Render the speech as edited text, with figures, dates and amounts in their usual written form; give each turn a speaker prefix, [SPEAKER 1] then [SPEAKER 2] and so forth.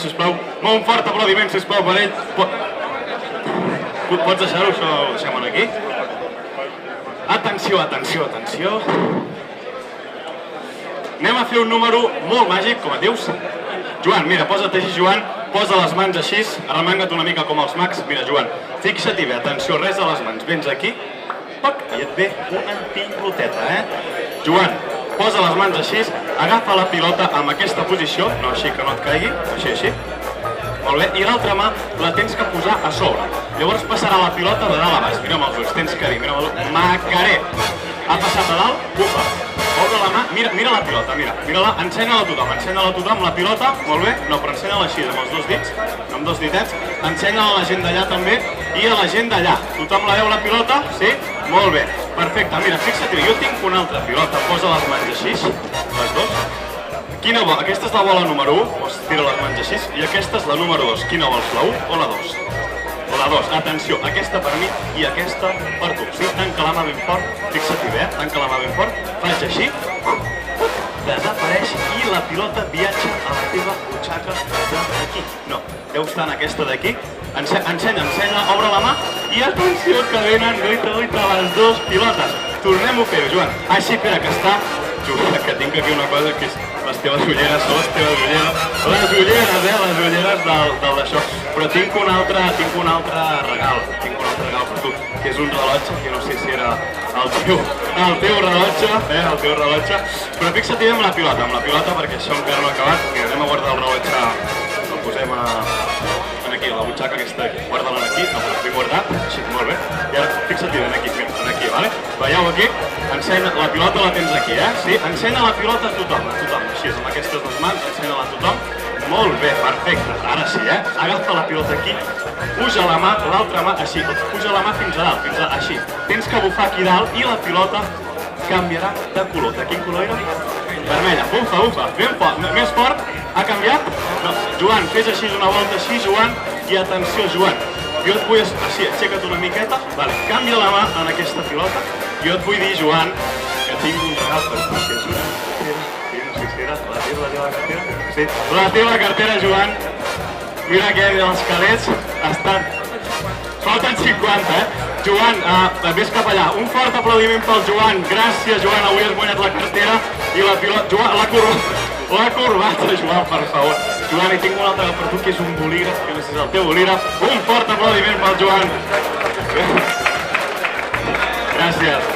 [SPEAKER 1] Sisplau, un fort aplaudiment, sisplau, per ell. Pots deixar-ho, això ho deixem aquí? Atenció, atenció, atenció. Anem a fer un número molt màgic, com et dius? Joan, mira, posa't així, Joan, posa les mans així, arremanga't una mica com els mags. Mira, Joan, fixa-t'hi bé, atenció, res a les mans. Vens aquí, i et ve una piloteta, Joan, posa les mans així, agafa la pilota amb aquesta posició, no així que no et caigui, així. Molt bé, i l'altra mà la tens que posar a sobre. Llavors passarà la pilota de dalt a baix. Mira amb els ulls, tens que dir, mira amb els ulls. Macaré. Ha passat a dalt, bufa. Obre la mà, mira la pilota, mira-la, ensenya-la a tothom, la pilota, molt bé, no, però ensenya-la així, amb els dos dits, amb dos ditets, ensenya-la a la gent d'allà també, i a la gent d'allà. Tothom la veu la pilota? Sí? Molt bé, perfecte, mira, fixa't, jo tinc una altra pilota, posa les mans així, les dues. Quina bola? Aquesta és la bola número 1, doncs tira les mans així, i aquesta és la número 2. Quina vols, la 1 o la 2? La 2, atenció, aquesta per mi i aquesta per tu. Sí, tanca la mà ben fort, fixa-t'hi bé, tanca la mà ben fort, faig així, desapareix i la pilota viatja a la teva butxaca d'aquí. No, deu estar en aquesta d'aquí. Ensenya, obre la mà i atenció que venen, guaita, les dues pilotes. Tornem-ho a fer, Joan. Així, espera, que està... que tinc aquí una cosa que és les teves ulleres, són les teves ulleres. Les ulleres del d'això. Però tinc un altre regal per tu, que és un rellotge, que no sé si era el teu rellotge, però fixa't amb la pilota, perquè això encara no ha acabat. Mira, anem a guardar el rellotge, el posem aquí, a la butxaca aquesta, guarda-la aquí, no, però ben guardat, així, molt bé. I ara fixa't aquí, vale? Veieu aquí? La pilota la tens aquí, Sí, ensenya la pilota a tothom, així, amb aquestes dues mans, ensenya-la a tothom. Molt bé, perfecte, ara sí, Agafa la pilota aquí, puja la mà, l'altra mà, així, puja la mà fins a dalt, així. Tens que bufar aquí dalt i la pilota canviarà de color. De quin color era? Vermella, bufa, ben fort, més fort, ha canviat? No, Joan, fes així una volta així, Joan, i atenció, Joan, jo et vull, així, aixeca't una miqueta, canvia la mà en aquesta pilota, jo et vull dir, Joan, que tinc un regal per tu, que és una cartera, no sé si era la teva cartera, sí, la teva cartera, Joan, mira que els calés estan, falten 50, Joan, vés cap allà, un fort aplaudiment pel Joan, gràcies, Joan, avui has guanyat la cartera i la pilota, Joan, la corbata, Joan, per favor. Joan, hi tinc un altre per tu, que és un bolígraf, que no sé si és el teu bolígraf. Un fort aplaudiment pel Joan. Gràcies.